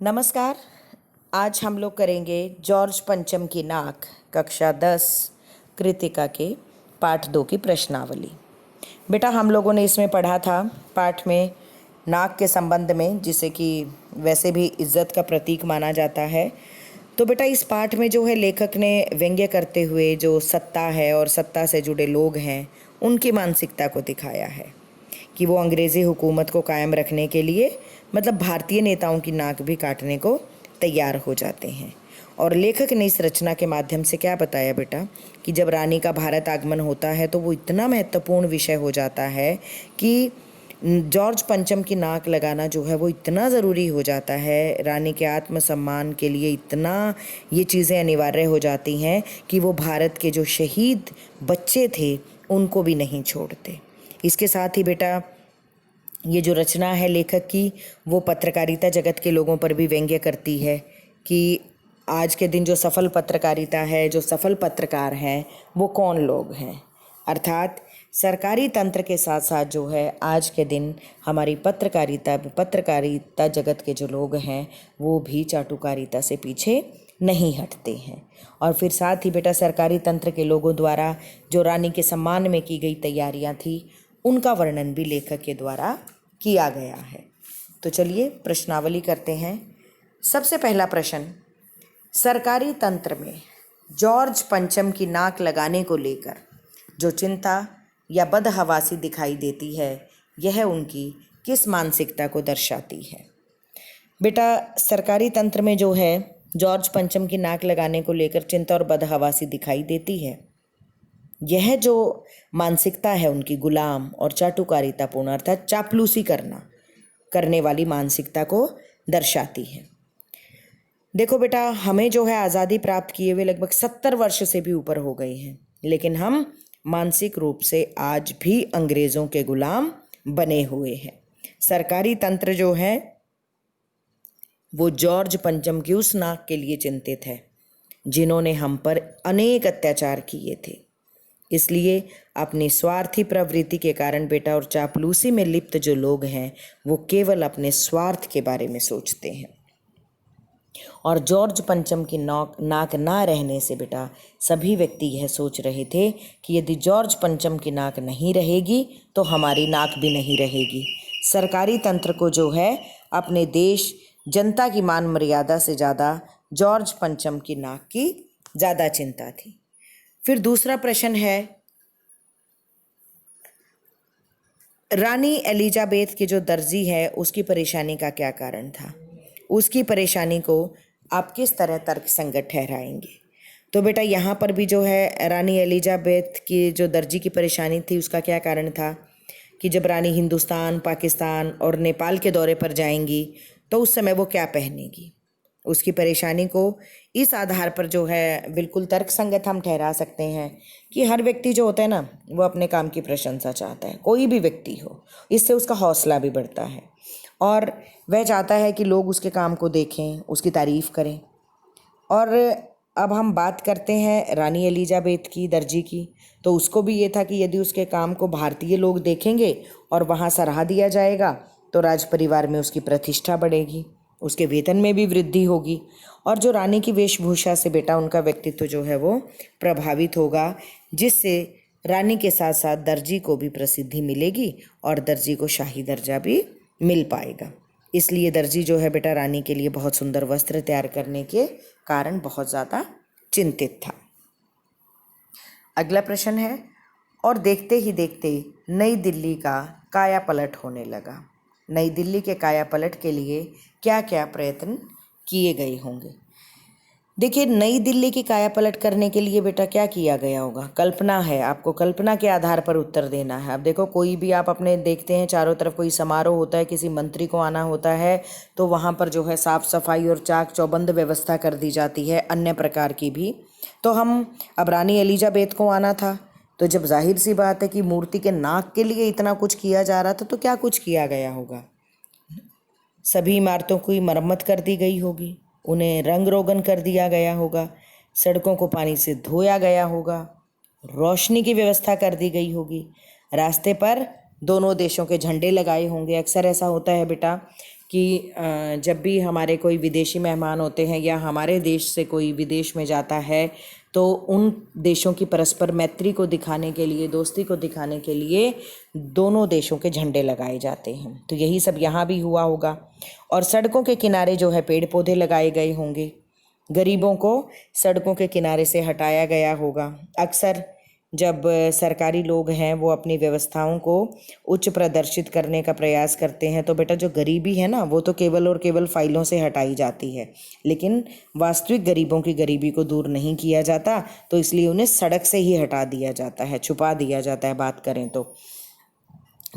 नमस्कार। आज हम लोग करेंगे जॉर्ज पंचम की नाक कक्षा 10 कृतिका के पाठ 2 की प्रश्नावली। बेटा हम लोगों ने इसमें पढ़ा था पाठ में नाक के संबंध में, जिसे कि वैसे भी इज्जत का प्रतीक माना जाता है। तो बेटा इस पाठ में जो है लेखक ने व्यंग्य करते हुए जो सत्ता है और सत्ता से जुड़े लोग हैं उनकी मानसिकता को दिखाया है कि वो अंग्रेज़ी हुकूमत को कायम रखने के लिए मतलब भारतीय नेताओं की नाक भी काटने को तैयार हो जाते हैं। और लेखक ने इस रचना के माध्यम से क्या बताया बेटा कि जब रानी का भारत आगमन होता है तो वो इतना महत्वपूर्ण विषय हो जाता है कि जॉर्ज पंचम की नाक लगाना जो है वो इतना ज़रूरी हो जाता है, रानी के आत्मसम्मान के लिए इतना ये चीज़ें अनिवार्य हो जाती हैं कि वो भारत के जो शहीद बच्चे थे उनको भी नहीं छोड़ते। इसके साथ ही बेटा ये जो रचना है लेखक की वो पत्रकारिता जगत के लोगों पर भी व्यंग्य करती है कि आज के दिन जो सफल पत्रकारिता है, जो सफल पत्रकार हैं वो कौन लोग हैं। अर्थात सरकारी तंत्र के साथ साथ जो है आज के दिन हमारी पत्रकारिता जगत के जो लोग हैं वो भी चाटुकारिता से पीछे नहीं हटते हैं। और फिर साथ ही बेटा सरकारी तंत्र के लोगों द्वारा जो रानी के सम्मान में की गई तैयारियां थी उनका वर्णन भी लेखक के द्वारा किया गया है। तो चलिए प्रश्नावली करते हैं। सबसे पहला प्रश्न, सरकारी तंत्र में जॉर्ज पंचम की नाक लगाने को लेकर जो चिंता या बदहवासी दिखाई देती है यह उनकी किस मानसिकता को दर्शाती है। बेटा सरकारी तंत्र में जो है जॉर्ज पंचम की नाक लगाने को लेकर चिंता और बदहवासी दिखाई देती है। यह जो मानसिकता है उनकी गुलाम और चाटुकारितापूर्ण अर्थात चापलूसी करने वाली मानसिकता को दर्शाती है। देखो बेटा हमें जो है आज़ादी प्राप्त किए हुए लगभग 70 वर्ष से भी ऊपर हो गए हैं, लेकिन हम मानसिक रूप से आज भी अंग्रेज़ों के गुलाम बने हुए हैं। सरकारी तंत्र जो है वो जॉर्ज पंचम की उस नाक के लिए चिंतित है जिन्होंने हम पर अनेक अत्याचार किए थे। इसलिए अपनी स्वार्थी प्रवृत्ति के कारण बेटा और चापलूसी में लिप्त जो लोग हैं वो केवल अपने स्वार्थ के बारे में सोचते हैं। और जॉर्ज पंचम की नाक ना रहने से बेटा सभी व्यक्ति यह सोच रहे थे कि यदि जॉर्ज पंचम की नाक नहीं रहेगी तो हमारी नाक भी नहीं रहेगी। सरकारी तंत्र को जो है अपने देश जनता की मान मर्यादा से ज़्यादा जॉर्ज पंचम की नाक की ज़्यादा चिंता थी। फिर दूसरा प्रश्न है, रानी एलिजाबेथ के जो दर्जी है उसकी परेशानी का क्या कारण था। उसकी परेशानी को आप किस तरह तर्क संगत ठहराएंगे। तो बेटा यहाँ पर भी जो है रानी एलिजाबेथ की जो दर्जी की परेशानी थी उसका क्या कारण था कि जब रानी हिंदुस्तान, पाकिस्तान और नेपाल के दौरे पर जाएंगी तो उस समय वो क्या पहनेगी। उसकी परेशानी को इस आधार पर जो है बिल्कुल तर्क संगत हम ठहरा सकते हैं कि हर व्यक्ति जो होता है ना वो अपने काम की प्रशंसा चाहता है, कोई भी व्यक्ति हो, इससे उसका हौसला भी बढ़ता है और वह चाहता है कि लोग उसके काम को देखें, उसकी तारीफ़ करें। और अब हम बात करते हैं रानी एलिजाबेथ की दर्जी की, तो उसको भी ये था कि यदि उसके काम को भारतीय लोग देखेंगे और वहाँ सराहा दिया जाएगा तो राज परिवार में उसकी प्रतिष्ठा बढ़ेगी, उसके वेतन में भी वृद्धि होगी और जो रानी की वेशभूषा से बेटा उनका व्यक्तित्व जो है वो प्रभावित होगा, जिससे रानी के साथ साथ दर्जी को भी प्रसिद्धि मिलेगी और दर्जी को शाही दर्जा भी मिल पाएगा। इसलिए दर्जी जो है बेटा रानी के लिए बहुत सुंदर वस्त्र तैयार करने के कारण बहुत ज़्यादा चिंतित था। अगला प्रश्न है, और देखते ही देखते नई दिल्ली का काया पलट होने लगा। नई दिल्ली के काया पलट के लिए क्या क्या प्रयत्न किए गए होंगे। देखिए नई दिल्ली की काया पलट करने के लिए बेटा क्या किया गया होगा, कल्पना है, आपको कल्पना के आधार पर उत्तर देना है। अब देखो कोई भी आप अपने देखते हैं चारों तरफ कोई समारोह होता है, किसी मंत्री को आना होता है तो वहाँ पर जो है साफ़ सफाई और चाक चौबंद व्यवस्था कर दी जाती है, अन्य प्रकार की भी। तो अब रानी एलिजाबेथ को आना था तो जब जाहिर सी बात है कि मूर्ति के नाक के लिए इतना कुछ किया जा रहा था तो क्या कुछ किया गया होगा। सभी इमारतों की मरम्मत कर दी गई होगी, उन्हें रंग रोगन कर दिया गया होगा, सड़कों को पानी से धोया गया होगा, रोशनी की व्यवस्था कर दी गई होगी, रास्ते पर दोनों देशों के झंडे लगाए होंगे। अक्सर ऐसा होता है बेटा कि जब भी हमारे कोई विदेशी मेहमान होते हैं या हमारे देश से कोई विदेश में जाता है तो उन देशों की परस्पर मैत्री को दिखाने के लिए, दोस्ती को दिखाने के लिए दोनों देशों के झंडे लगाए जाते हैं। तो यही सब यहाँ भी हुआ होगा। और सड़कों के किनारे जो है पेड़ पौधे लगाए गए होंगे, गरीबों को सड़कों के किनारे से हटाया गया होगा। अक्सर जब सरकारी लोग हैं वो अपनी व्यवस्थाओं को उच्च प्रदर्शित करने का प्रयास करते हैं तो बेटा जो गरीबी है ना वो तो केवल और केवल फाइलों से हटाई जाती है, लेकिन वास्तविक गरीबों की गरीबी को दूर नहीं किया जाता, तो इसलिए उन्हें सड़क से ही हटा दिया जाता है, छुपा दिया जाता है। बात करें तो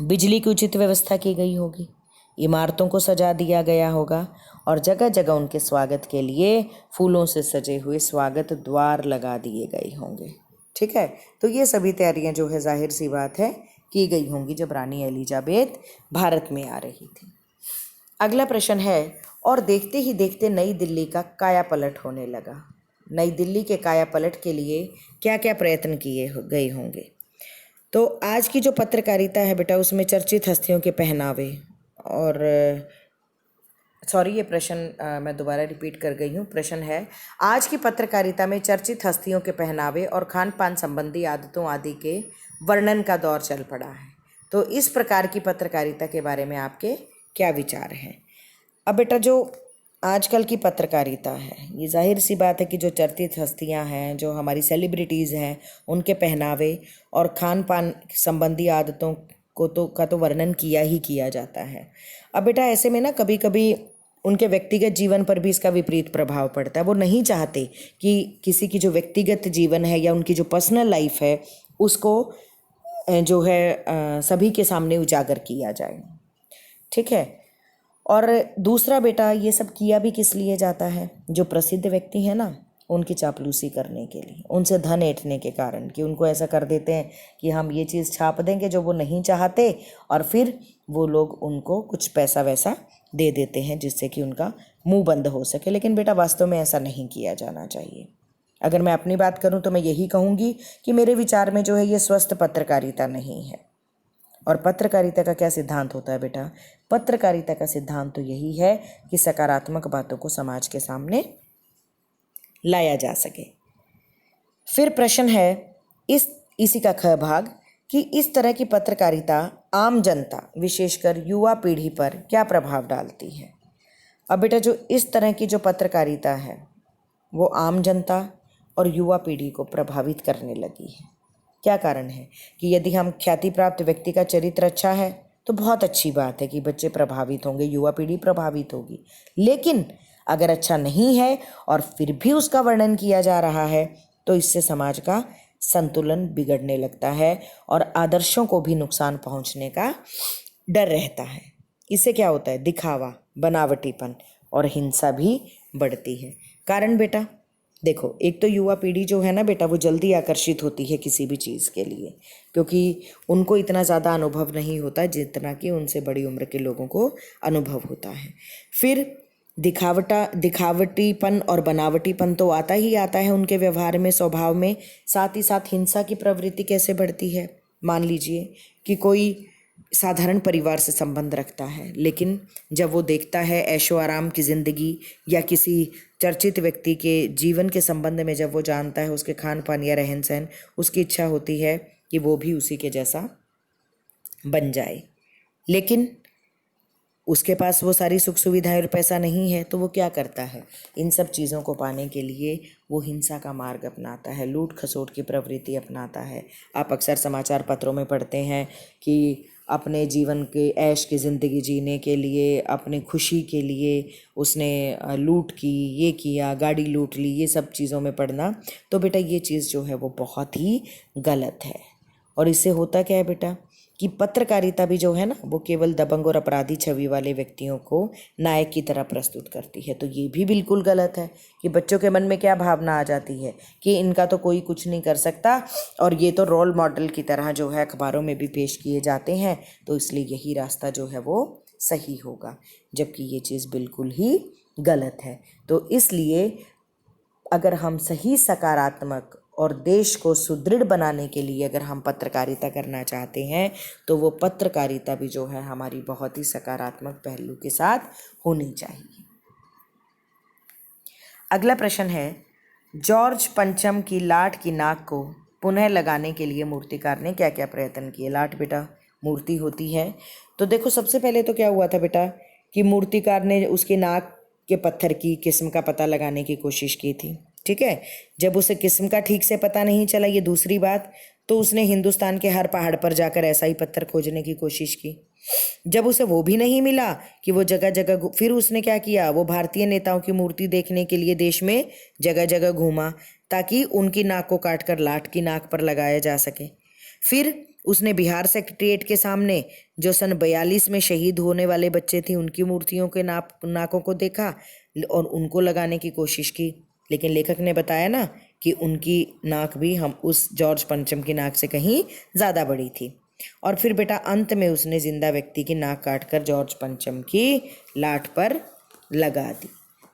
बिजली की उचित व्यवस्था की गई होगी, इमारतों को सजा दिया गया होगा और जगह जगह उनके स्वागत के लिए फूलों से सजे हुए स्वागत द्वार लगा दिए गए होंगे। ठीक है, तो ये सभी तैयारियां जो है जाहिर सी बात है की गई होंगी जब रानी एलिजाबेथ भारत में आ रही थी। अगला प्रश्न है, और देखते ही देखते नई दिल्ली का काया पलट होने लगा। नई दिल्ली के काया पलट के लिए क्या क्या प्रयत्न किए गए होंगे? तो आज की जो पत्रकारिता है बेटा उसमें चर्चित हस्तियों के पहनावे और सॉरी ये प्रश्न मैं दोबारा रिपीट कर गई हूँ। प्रश्न है, आज की पत्रकारिता में चर्चित हस्तियों के पहनावे और खान पान संबंधी आदतों आदि के वर्णन का दौर चल पड़ा है। तो इस प्रकार की पत्रकारिता के बारे में आपके क्या विचार हैं? अब बेटा जो आजकल की पत्रकारिता है ये जाहिर सी बात है कि जो चर्चित हस्तियां हैं, जो हमारी सेलिब्रिटीज़ हैं, उनके पहनावे और खान पान संबंधी आदतों को तो वर्णन किया ही किया जाता है। अब बेटा ऐसे में ना कभी कभी उनके व्यक्तिगत जीवन पर भी इसका विपरीत प्रभाव पड़ता है। वो नहीं चाहते कि किसी की जो व्यक्तिगत जीवन है या उनकी जो पर्सनल लाइफ है उसको जो है सभी के सामने उजागर किया जाए। ठीक है, और दूसरा बेटा ये सब किया भी किस लिए जाता है? जो प्रसिद्ध व्यक्ति है ना उनकी चापलूसी करने के लिए, उनसे धन ऐंठने के कारण, कि उनको ऐसा कर देते हैं कि हम ये चीज़ छाप देंगे जो वो नहीं चाहते और फिर वो लोग उनको कुछ पैसा वैसा दे देते हैं जिससे कि उनका मुंह बंद हो सके। लेकिन बेटा वास्तव में ऐसा नहीं किया जाना चाहिए। अगर मैं अपनी बात करूं तो मैं यही कहूँगी कि मेरे विचार में जो है ये स्वस्थ पत्रकारिता नहीं है। और पत्रकारिता का क्या सिद्धांत होता है बेटा? पत्रकारिता का सिद्धांत तो यही है कि सकारात्मक बातों को समाज के सामने लाया जा सके। फिर प्रश्न है इसी का ख भाग कि इस तरह की पत्रकारिता आम जनता विशेषकर युवा पीढ़ी पर क्या प्रभाव डालती है? अब बेटा जो इस तरह की जो पत्रकारिता है वो आम जनता और युवा पीढ़ी को प्रभावित करने लगी है। क्या कारण है कि यदि हम ख्याति प्राप्त व्यक्ति का चरित्र अच्छा है तो बहुत अच्छी बात है कि बच्चे प्रभावित होंगे, युवा पीढ़ी प्रभावित होगी। लेकिन अगर अच्छा नहीं है और फिर भी उसका वर्णन किया जा रहा है तो इससे समाज का संतुलन बिगड़ने लगता है और आदर्शों को भी नुकसान पहुंचने का डर रहता है। इससे क्या होता है? दिखावा, बनावटीपन और हिंसा भी बढ़ती है। कारण बेटा देखो, एक तो युवा पीढ़ी जो है ना बेटा वो जल्दी आकर्षित होती है किसी भी चीज़ के लिए, क्योंकि उनको इतना ज़्यादा अनुभव नहीं होता जितना कि उनसे बड़ी उम्र के लोगों को अनुभव होता है। फिर दिखावटीपन और बनावटीपन तो आता ही आता है उनके व्यवहार में, स्वभाव में। साथ ही साथ हिंसा की प्रवृत्ति कैसे बढ़ती है? मान लीजिए कि कोई साधारण परिवार से संबंध रखता है, लेकिन जब वो देखता है ऐशो आराम की ज़िंदगी या किसी चर्चित व्यक्ति के जीवन के संबंध में जब वो जानता है, उसके खान पान या रहन सहन, उसकी इच्छा होती है कि वो भी उसी के जैसा बन जाए। लेकिन उसके पास वो सारी सुख सुविधाएं और पैसा नहीं है तो वो क्या करता है? इन सब चीज़ों को पाने के लिए वो हिंसा का मार्ग अपनाता है, लूट खसोट की प्रवृत्ति अपनाता है। आप अक्सर समाचार पत्रों में पढ़ते हैं कि अपने जीवन के ऐश की ज़िंदगी जीने के लिए, अपनी खुशी के लिए उसने लूट की, ये किया, गाड़ी लूट ली, ये सब चीज़ों में पढ़ना। तो बेटा ये चीज़ जो है वो बहुत ही गलत है। और इससे होता क्या है बेटा कि पत्रकारिता भी जो है ना वो केवल दबंग और अपराधी छवि वाले व्यक्तियों को नायक की तरह प्रस्तुत करती है। तो ये भी बिल्कुल गलत है कि बच्चों के मन में क्या भावना आ जाती है कि इनका तो कोई कुछ नहीं कर सकता और ये तो रोल मॉडल की तरह जो है अखबारों में भी पेश किए जाते हैं, तो इसलिए यही रास्ता जो है वो सही होगा, जबकि ये चीज़ बिल्कुल ही गलत है। तो इसलिए अगर हम सही, सकारात्मक और देश को सुदृढ़ बनाने के लिए अगर हम पत्रकारिता करना चाहते हैं तो वो पत्रकारिता भी जो है हमारी बहुत ही सकारात्मक पहलू के साथ होनी चाहिए। अगला प्रश्न है, जॉर्ज पंचम की लाट की नाक को पुनः लगाने के लिए मूर्तिकार ने क्या क्या प्रयत्न किए। लाट बेटा मूर्ति होती है, तो देखो सबसे पहले तो क्या हुआ था बेटा कि मूर्तिकार ने उसकी नाक के पत्थर की किस्म का पता लगाने की कोशिश की थी। ठीक है, जब उसे किस्म का ठीक से पता नहीं चला, ये दूसरी बात, तो उसने हिंदुस्तान के हर पहाड़ पर जाकर ऐसा ही पत्थर खोजने की कोशिश की। जब उसे वो भी नहीं मिला कि वो जगह जगह, फिर उसने क्या किया, वो भारतीय नेताओं की मूर्ति देखने के लिए देश में जगह जगह घूमा ताकि उनकी नाक को काटकर लाट की नाक पर लगाया जा सके। फिर उसने बिहार सेक्रेटेरिएट के सामने जो सन 42 में शहीद होने वाले बच्चे थे उनकी मूर्तियों के नाकों को देखा और उनको लगाने की कोशिश की, लेकिन लेखक ने बताया ना कि उनकी नाक भी हम उस जॉर्ज पंचम की नाक से कहीं ज़्यादा बड़ी थी। और फिर बेटा अंत में उसने जिंदा व्यक्ति की नाक काटकर जॉर्ज पंचम की लाट पर लगा दी।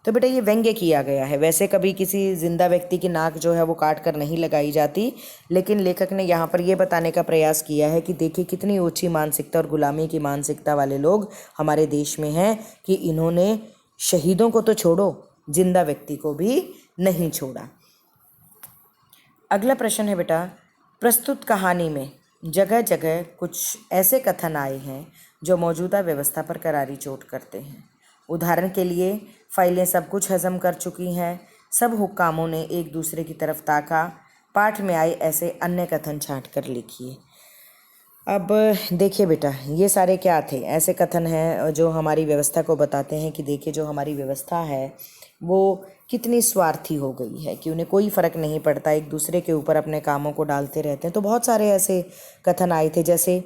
तो बेटा ये व्यंग्य किया गया है, वैसे कभी किसी जिंदा व्यक्ति की नाक जो है वो काट कर नहीं लगाई जाती, लेकिन लेखक ने यहाँ पर ये बताने का प्रयास किया है कि देखिए कितनी ऊंची मानसिकता और गुलामी की मानसिकता वाले लोग हमारे देश में हैं कि इन्होंने शहीदों को तो छोड़ो, जिंदा व्यक्ति को भी नहीं छोड़ा। अगला प्रश्न है बेटा, प्रस्तुत कहानी में जगह जगह कुछ ऐसे कथन आए हैं जो मौजूदा व्यवस्था पर करारी चोट करते हैं। उदाहरण के लिए, फाइलें सब कुछ हजम कर चुकी हैं, सब हुक्कामों ने एक दूसरे की तरफ ताका, पाठ में आए ऐसे अन्य कथन छांट कर लिखिए। अब देखिए बेटा ये सारे क्या थे, ऐसे कथन हैं जो हमारी व्यवस्था को बताते हैं कि देखिए जो हमारी व्यवस्था है वो कितनी स्वार्थी हो गई है कि उन्हें कोई फ़र्क नहीं पड़ता, एक दूसरे के ऊपर अपने कामों को डालते रहते हैं। तो बहुत सारे ऐसे कथन आए थे, जैसे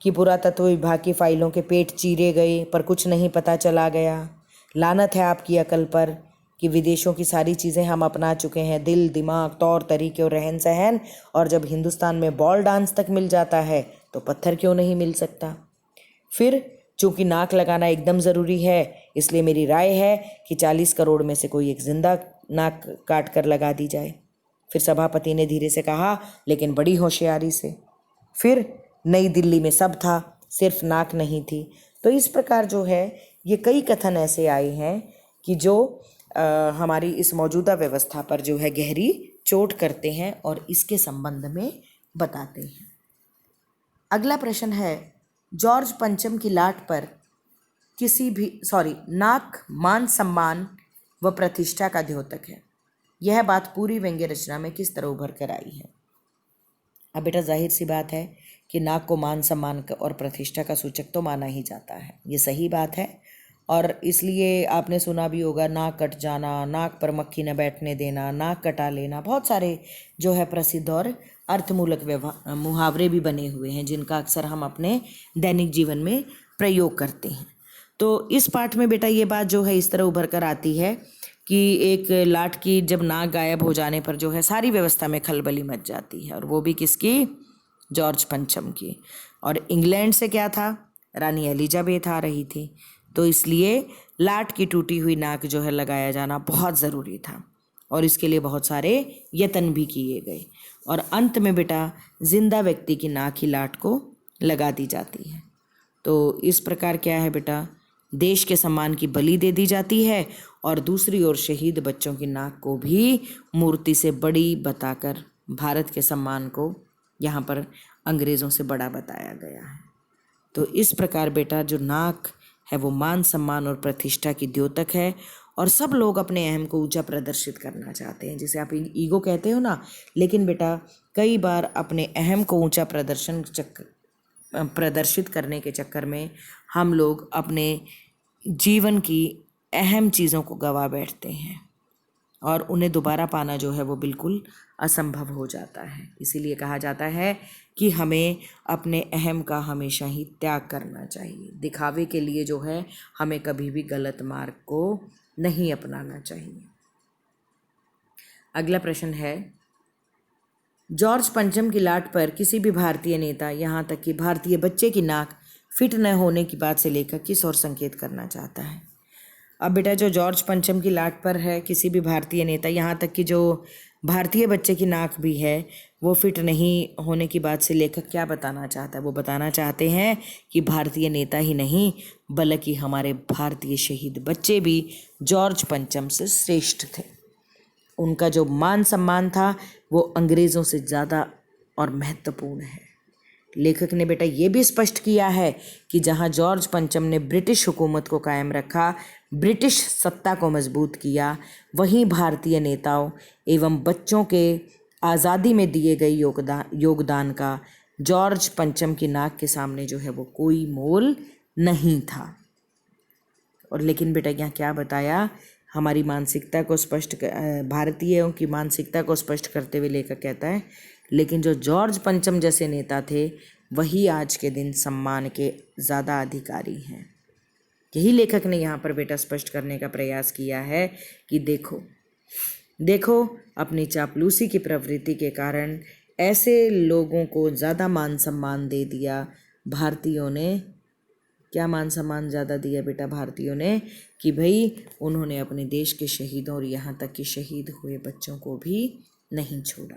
कि पुरातत्व विभाग की फाइलों के पेट चीरे गए पर कुछ नहीं पता चला गया, लानत है आपकी अकल पर कि विदेशों की सारी चीज़ें हम अपना चुके हैं, दिल दिमाग तौर तरीके और रहन सहन, और जब हिंदुस्तान में बॉल डांस तक मिल जाता है तो पत्थर क्यों नहीं मिल सकता। फिर चूंकि नाक लगाना एकदम ज़रूरी है, इसलिए मेरी राय है कि 40 करोड़ में से कोई एक जिंदा नाक काट कर लगा दी जाए। फिर सभापति ने धीरे से कहा, लेकिन बड़ी होशियारी से। फिर नई दिल्ली में सब था, सिर्फ नाक नहीं थी। तो इस प्रकार जो है ये कई कथन ऐसे आए हैं कि जो हमारी इस मौजूदा व्यवस्था पर जो है गहरी चोट करते हैं और इसके संबंध में बताते हैं। अगला प्रश्न है, जॉर्ज पंचम की लाट पर नाक मान सम्मान व प्रतिष्ठा का द्योतक है। यह बात पूरी व्यंग्य रचना में किस तरह उभर कर आई है। अब बेटा जाहिर सी बात है कि नाक को मान सम्मान और प्रतिष्ठा का सूचक तो माना ही जाता है, ये सही बात है। और इसलिए आपने सुना भी होगा, नाक कट जाना, नाक पर मक्खी न बैठने देना, नाक कटा लेना, बहुत सारे जो है प्रसिद्ध और अर्थमूलक मुहावरे भी बने हुए हैं जिनका अक्सर हम अपने दैनिक जीवन में प्रयोग करते हैं। तो इस पाठ में बेटा ये बात जो है इस तरह उभर कर आती है कि एक लाट की जब नाक गायब हो जाने पर जो है सारी व्यवस्था में खलबली मच जाती है, और वो भी किसकी, जॉर्ज पंचम की। और इंग्लैंड से क्या था, रानी एलिजाबेथ आ रही थी, तो इसलिए लाट की टूटी हुई नाक जो है लगाया जाना बहुत ज़रूरी था और इसके लिए बहुत सारे यत्न भी किए गए। और अंत में बेटा जिंदा व्यक्ति की नाक ही लाट को लगा दी जाती है। तो इस प्रकार क्या है बेटा, देश के सम्मान की बलि दे दी जाती है और दूसरी ओर शहीद बच्चों की नाक को भी मूर्ति से बड़ी बताकर भारत के सम्मान को यहाँ पर अंग्रेज़ों से बड़ा बताया गया है। तो इस प्रकार बेटा जो नाक है वो मान सम्मान और प्रतिष्ठा की द्योतक है और सब लोग अपने अहम को ऊंचा प्रदर्शित करना चाहते हैं, जिसे आप ईगो कहते हो ना। लेकिन बेटा कई बार अपने अहम को ऊंचा प्रदर्शित करने के चक्कर में हम लोग अपने जीवन की अहम चीज़ों को गवा बैठते हैं और उन्हें दोबारा पाना जो है वो बिल्कुल असंभव हो जाता है। इसीलिए कहा जाता है कि हमें अपने अहम का हमेशा ही त्याग करना चाहिए। दिखावे के लिए जो है हमें कभी भी गलत मार्ग को नहीं अपनाना चाहिए। अगला प्रश्न है, जॉर्ज पंचम की लाट पर किसी भी भारतीय नेता, यहाँ तक कि भारतीय बच्चे की नाक फिट न होने की बात से लेकर किस ओर संकेत करना चाहता है। अब बेटा जो जॉर्ज पंचम की लाट पर है किसी भी भारतीय नेता, यहाँ तक कि जो भारतीय बच्चे की नाक भी है वो फिट नहीं होने की बात से लेखक क्या बताना चाहता है? वो बताना चाहते हैं कि भारतीय नेता ही नहीं बल्कि हमारे भारतीय शहीद बच्चे भी जॉर्ज पंचम से श्रेष्ठ थे। उनका जो मान सम्मान था वो अंग्रेज़ों से ज़्यादा और महत्वपूर्ण है। लेखक ने बेटा ये भी स्पष्ट किया है कि जहां जॉर्ज पंचम ने ब्रिटिश हुकूमत को कायम रखा, ब्रिटिश सत्ता को मजबूत किया, वहीं भारतीय नेताओं एवं बच्चों के आज़ादी में दिए गए योगदान का जॉर्ज पंचम की नाक के सामने जो है वो कोई मोल नहीं था। और लेकिन बेटा यहाँ क्या बताया, हमारी मानसिकता को भारतीयों की मानसिकता को स्पष्ट करते हुए लेखक कहता है, लेकिन जो जॉर्ज पंचम जैसे नेता थे वही आज के दिन सम्मान के ज़्यादा अधिकारी हैं। यही लेखक ने यहाँ पर बेटा स्पष्ट करने का प्रयास किया है कि देखो अपनी चापलूसी की प्रवृत्ति के कारण ऐसे लोगों को ज़्यादा मान सम्मान दे दिया भारतीयों ने। क्या मान सम्मान ज़्यादा दिया बेटा भारतीयों ने? कि भाई उन्होंने अपने देश के शहीदों और यहाँ तक कि शहीद हुए बच्चों को भी नहीं छोड़ा।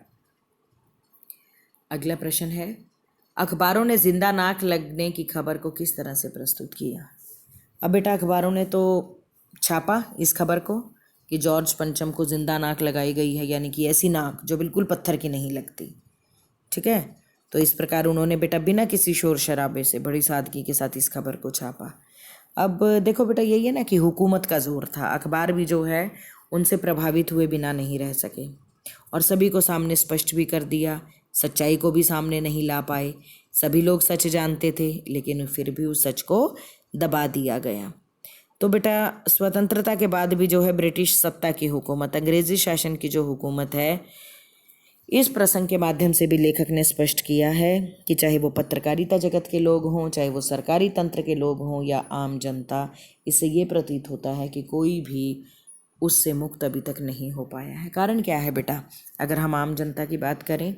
अगला प्रश्न है, अखबारों ने जिंदा नाक लगने की खबर को किस तरह से प्रस्तुत किया? अब बेटा अखबारों ने तो छापा इस खबर को कि जॉर्ज पंचम को जिंदा नाक लगाई गई है, यानी कि ऐसी नाक जो बिल्कुल पत्थर की नहीं लगती। ठीक है, तो इस प्रकार उन्होंने बेटा बिना किसी शोर शराबे से बड़ी सादगी के साथ इस खबर को छापा। अब देखो बेटा यही है ना कि हुकूमत का जोर था, अखबार भी जो है उनसे प्रभावित हुए बिना नहीं रह सके और सभी को सामने स्पष्ट भी कर दिया, सच्चाई को भी सामने नहीं ला पाए। सभी लोग सच जानते थे लेकिन फिर भी उस सच को दबा दिया गया। तो बेटा स्वतंत्रता के बाद भी जो है ब्रिटिश सत्ता की हुकूमत, अंग्रेजी शासन की जो हुकूमत है, इस प्रसंग के माध्यम से भी लेखक ने स्पष्ट किया है कि चाहे वो पत्रकारिता जगत के लोग हों, चाहे वो सरकारी तंत्र के लोग हों या आम जनता, इससे ये प्रतीत होता है कि कोई भी उससे मुक्त अभी तक नहीं हो पाया है। कारण क्या है बेटा? अगर हम आम जनता की बात करें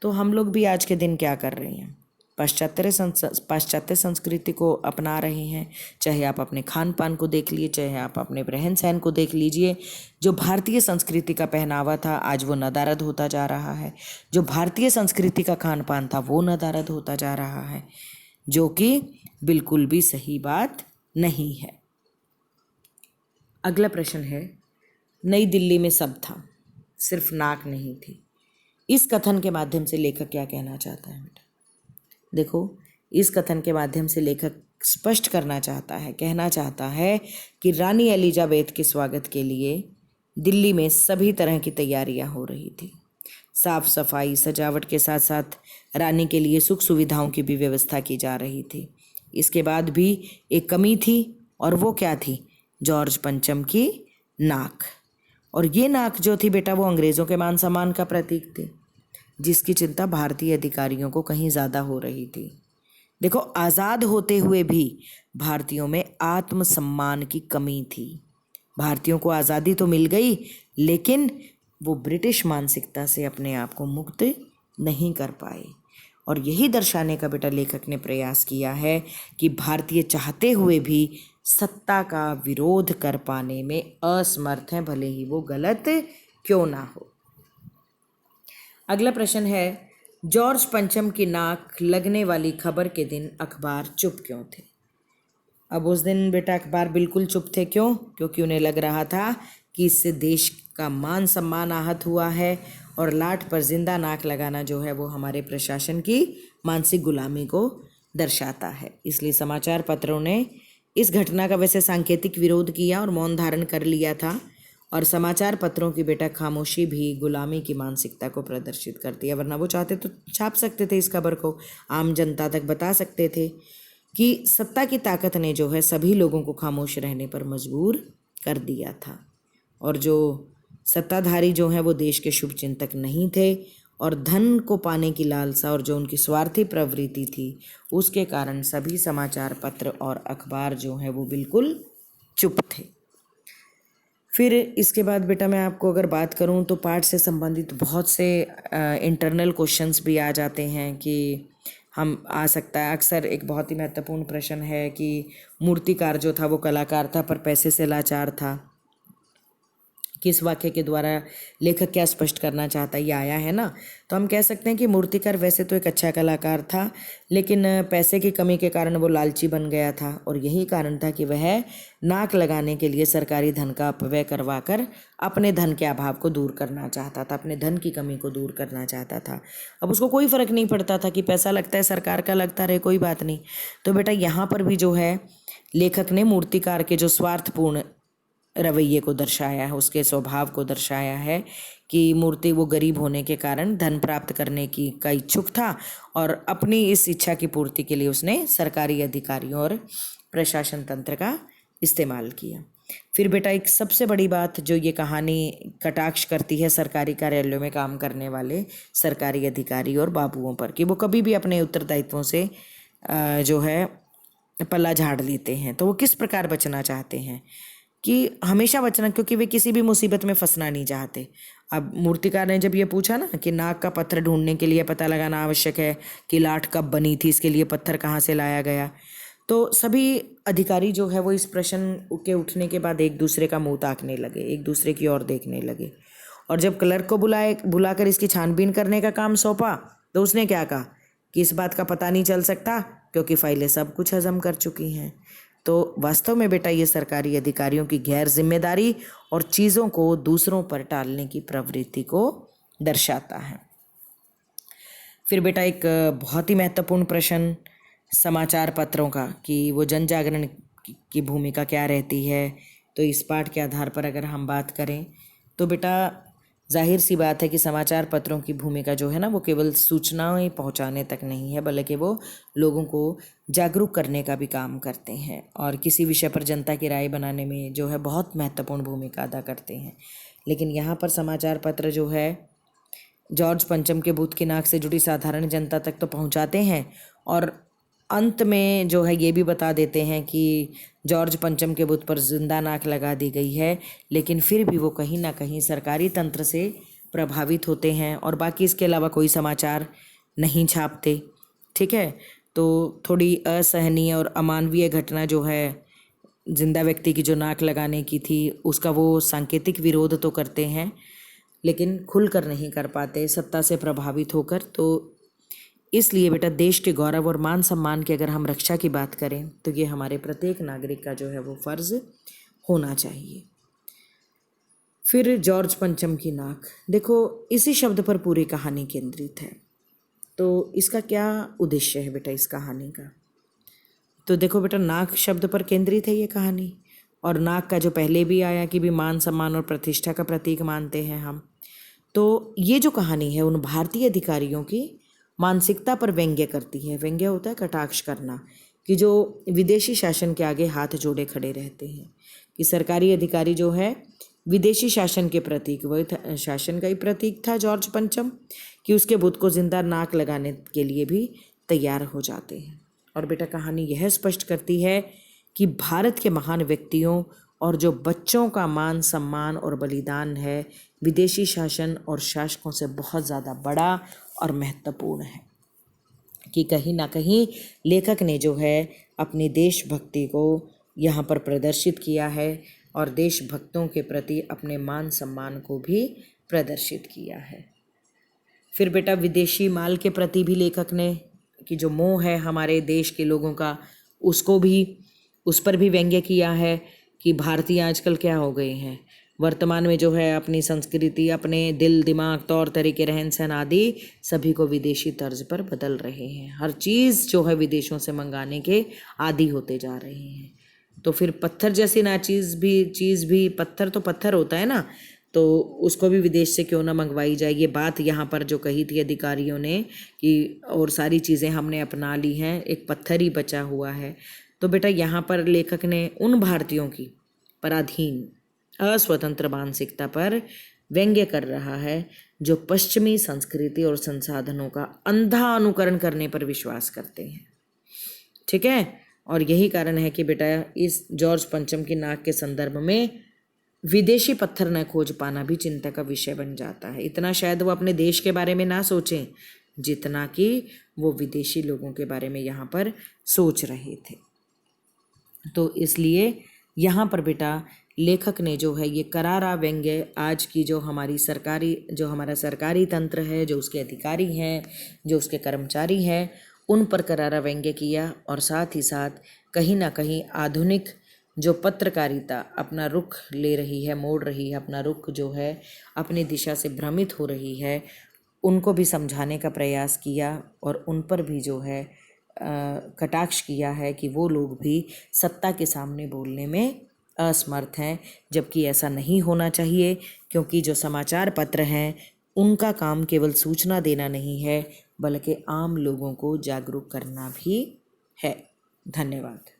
तो हम लोग भी आज के दिन क्या कर रहे हैं? पाश्चात्य संस्कृति को अपना रहे हैं। चाहे आप अपने खान पान को देख लीजिए, चाहे आप अपने रहन सहन को देख लीजिए। जो भारतीय संस्कृति का पहनावा था आज वो नदारद होता जा रहा है, जो भारतीय संस्कृति का खान पान था वो नदारद होता जा रहा है, जो कि बिल्कुल भी सही बात नहीं है। अगला प्रश्न है, नई दिल्ली में सब था सिर्फ नाक नहीं थी। इस कथन के माध्यम से लेखक क्या कहना चाहता है बेटा? देखो, इस कथन के माध्यम से लेखक स्पष्ट करना चाहता है, कहना चाहता है कि रानी एलिजाबेथ के स्वागत के लिए दिल्ली में सभी तरह की तैयारियां हो रही थी। साफ सफाई सजावट के साथ साथ रानी के लिए सुख सुविधाओं की भी व्यवस्था की जा रही थी। इसके बाद भी एक कमी थी, और वो क्या थी? जॉर्ज पंचम की नाक। और ये नाक जो थी बेटा वो अंग्रेज़ों के मान सम्मान का प्रतीक थी, जिसकी चिंता भारतीय अधिकारियों को कहीं ज़्यादा हो रही थी। देखो, आज़ाद होते हुए भी भारतीयों में आत्मसम्मान की कमी थी। भारतीयों को आज़ादी तो मिल गई लेकिन वो ब्रिटिश मानसिकता से अपने आप को मुक्त नहीं कर पाए। और यही दर्शाने का बेटा लेखक ने प्रयास किया है कि भारतीय चाहते हुए भी सत्ता का विरोध कर पाने में असमर्थ हैं, भले ही वो गलत क्यों ना हो। अगला प्रश्न है, जॉर्ज पंचम की नाक लगने वाली खबर के दिन अखबार चुप क्यों थे? अब उस दिन बेटा अखबार बिल्कुल चुप थे। क्यों? क्योंकि उन्हें लग रहा था कि इससे देश का मान सम्मान आहत हुआ है और लाट पर जिंदा नाक लगाना जो है वो हमारे प्रशासन की मानसिक गुलामी को दर्शाता है। इसलिए समाचार पत्रों ने इस घटना का वैसे सांकेतिक विरोध किया और मौन धारण कर लिया था, और समाचार पत्रों की बेटा खामोशी भी गुलामी की मानसिकता को प्रदर्शित करती है। वरना वो चाहते तो छाप सकते थे इस खबर को, आम जनता तक बता सकते थे कि सत्ता की ताकत ने जो है सभी लोगों को खामोश रहने पर मजबूर कर दिया था। और जो सत्ताधारी जो हैं वो देश के शुभ चिंतक नहीं थे, और धन को पाने की लालसा और जो उनकी स्वार्थी प्रवृत्ति थी उसके कारण सभी समाचार पत्र और अखबार जो हैं वो बिल्कुल चुप थे। फिर इसके बाद बेटा मैं आपको अगर बात करूं तो पाठ से संबंधित बहुत से इंटरनल क्वेश्चंस भी आ जाते हैं कि हम आ सकता है। अक्सर एक बहुत ही महत्वपूर्ण प्रश्न है कि मूर्तिकार जो था वो कलाकार था पर पैसे से लाचार था। किस वाक्य के द्वारा लेखक क्या स्पष्ट करना चाहता है ये आया है ना। तो हम कह सकते हैं कि मूर्तिकार वैसे तो एक अच्छा कलाकार था, लेकिन पैसे की कमी के कारण वो लालची बन गया था, और यही कारण था कि वह नाक लगाने के लिए सरकारी धन का अपव्यय करवाकर अपने धन के अभाव को दूर करना चाहता था, अपने धन की कमी को दूर करना चाहता था। अब उसको कोई फर्क नहीं पड़ता था कि पैसा लगता है, सरकार का लगता रहे, कोई बात नहीं। तो बेटा यहाँ पर भी जो है लेखक ने मूर्तिकार के जो स्वार्थपूर्ण रवैये को दर्शाया है, उसके स्वभाव को दर्शाया है कि मूर्ति वो गरीब होने के कारण धन प्राप्त करने की का इच्छुक था, और अपनी इस इच्छा की पूर्ति के लिए उसने सरकारी अधिकारियों और प्रशासन तंत्र का इस्तेमाल किया। फिर बेटा एक सबसे बड़ी बात जो ये कहानी कटाक्ष करती है सरकारी कार्यालयों में काम करने वाले सरकारी अधिकारी और बाबुओं पर, कि वो कभी भी अपने उत्तरदायित्वों से जो है पल्ला झाड़ लेते हैं। तो वो किस प्रकार बचना चाहते हैं कि हमेशा बचना, क्योंकि वे किसी भी मुसीबत में फंसना नहीं चाहते। अब मूर्तिकार ने जब ये पूछा ना कि नाक का पत्थर ढूंढने के लिए पता लगाना आवश्यक है कि लाट कब बनी थी, इसके लिए पत्थर कहाँ से लाया गया, तो सभी अधिकारी जो है वो इस प्रश्न के उठने के बाद एक दूसरे का मुंह ताकने लगे, एक दूसरे की ओर देखने लगे। और जब क्लर्क को बुलाकर इसकी छानबीन करने का काम सौंपा, तो उसने क्या कहा कि इस बात का पता नहीं चल सकता क्योंकि फाइलें सब कुछ हजम कर चुकी हैं। तो वास्तव में बेटा ये सरकारी अधिकारियों की गैर जिम्मेदारी और चीज़ों को दूसरों पर टालने की प्रवृत्ति को दर्शाता है। फिर बेटा एक बहुत ही महत्वपूर्ण प्रश्न समाचार पत्रों का, कि वो जन जागरण की भूमिका क्या रहती है। तो इस पाठ के आधार पर अगर हम बात करें तो बेटा जाहिर सी बात है कि समाचार पत्रों की भूमिका जो है ना वो केवल सूचनाएं पहुंचाने तक नहीं है, बल्कि वो लोगों को जागरूक करने का भी काम करते हैं और किसी विषय पर जनता की राय बनाने में जो है बहुत महत्वपूर्ण भूमिका अदा करते हैं। लेकिन यहाँ पर समाचार पत्र जो है जॉर्ज पंचम के भूत की नाक से जुड़ी साधारण जनता तक तो पहुँचाते हैं, और अंत में जो है ये भी बता देते हैं कि जॉर्ज पंचम के बुत पर जिंदा नाक लगा दी गई है, लेकिन फिर भी वो कहीं ना कहीं सरकारी तंत्र से प्रभावित होते हैं और बाकी इसके अलावा कोई समाचार नहीं छापते। ठीक है, तो थोड़ी असहनीय और अमानवीय घटना जो है जिंदा व्यक्ति की जो नाक लगाने की थी उसका वो सांकेतिक विरोध तो करते हैं, लेकिन खुलकर नहीं कर पाते, सत्ता से प्रभावित होकर। तो इसलिए बेटा देश के गौरव और मान सम्मान की अगर हम रक्षा की बात करें तो ये हमारे प्रत्येक नागरिक का जो है वो फर्ज होना चाहिए। फिर जॉर्ज पंचम की नाक, देखो इसी शब्द पर पूरी कहानी केंद्रित है। तो इसका क्या उद्देश्य है बेटा इस कहानी का? तो देखो बेटा नाक शब्द पर केंद्रित है ये कहानी, और नाक का जो पहले भी आया कि भी मान सम्मान और प्रतिष्ठा का प्रतीक मानते हैं हम। तो ये जो कहानी है उन भारतीय अधिकारियों की मानसिकता पर व्यंग्य करती है। व्यंग्य होता है कटाक्ष करना, कि जो विदेशी शासन के आगे हाथ जोड़े खड़े रहते हैं, कि सरकारी अधिकारी जो है विदेशी शासन के प्रतीक, वही शासन का ही प्रतीक था जॉर्ज पंचम, कि उसके बुत को जिंदा नाक लगाने के लिए भी तैयार हो जाते हैं। और बेटा कहानी यह स्पष्ट करती है कि भारत के महान व्यक्तियों और जो बच्चों का मान सम्मान और बलिदान है विदेशी शासन और शासकों से बहुत ज़्यादा बड़ा और महत्वपूर्ण है, कि कहीं ना कहीं लेखक ने जो है अपनी देशभक्ति को यहाँ पर प्रदर्शित किया है और देशभक्तों के प्रति अपने मान सम्मान को भी प्रदर्शित किया है। फिर बेटा विदेशी माल के प्रति भी लेखक ने कि जो मोह है हमारे देश के लोगों का उसको भी, उस पर भी व्यंग्य किया है कि भारतीय आजकल क्या हो गए हैं, वर्तमान में जो है अपनी संस्कृति, अपने दिल दिमाग, तौर तरीके, रहन सहन आदि सभी को विदेशी तर्ज पर बदल रहे हैं। हर चीज़ जो है विदेशों से मंगाने के आदी होते जा रहे हैं। तो फिर पत्थर जैसी ना चीज़ भी पत्थर तो पत्थर होता है ना, तो उसको भी विदेश से क्यों ना मंगवाई जाए। ये बात यहाँ पर जो कही थी अधिकारियों ने कि और सारी चीज़ें हमने अपना ली हैं, एक पत्थर ही बचा हुआ है। तो बेटा यहाँ पर लेखक ने उन भारतीयों की पराधीन अस्वतंत्र मानसिकता पर व्यंग्य कर रहा है जो पश्चिमी संस्कृति और संसाधनों का अंधा अनुकरण करने पर विश्वास करते हैं। ठीक है, और यही कारण है कि बेटा इस जॉर्ज पंचम की नाक के संदर्भ में विदेशी पत्थर न खोज पाना भी चिंता का विषय बन जाता है। इतना शायद वो अपने देश के बारे में ना सोचें जितना कि वो विदेशी लोगों के बारे में यहाँ पर सोच रहे थे। तो इसलिए यहाँ पर बेटा लेखक ने जो है ये करारा व्यंग्य आज की जो हमारा सरकारी तंत्र है, जो उसके अधिकारी हैं, जो उसके कर्मचारी हैं, उन पर करारा व्यंग्य किया। और साथ ही साथ कहीं ना कहीं आधुनिक जो पत्रकारिता अपना रुख ले रही है, मोड़ रही है अपना रुख, जो है अपनी दिशा से भ्रमित हो रही है, उनको भी समझाने का प्रयास किया और उन पर भी जो है कटाक्ष किया है कि वो लोग भी सत्ता के सामने बोलने में असमर्थ हैं, जबकि ऐसा नहीं होना चाहिए, क्योंकि जो समाचार पत्र हैं उनका काम केवल सूचना देना नहीं है, बल्कि आम लोगों को जागरूक करना भी है। धन्यवाद।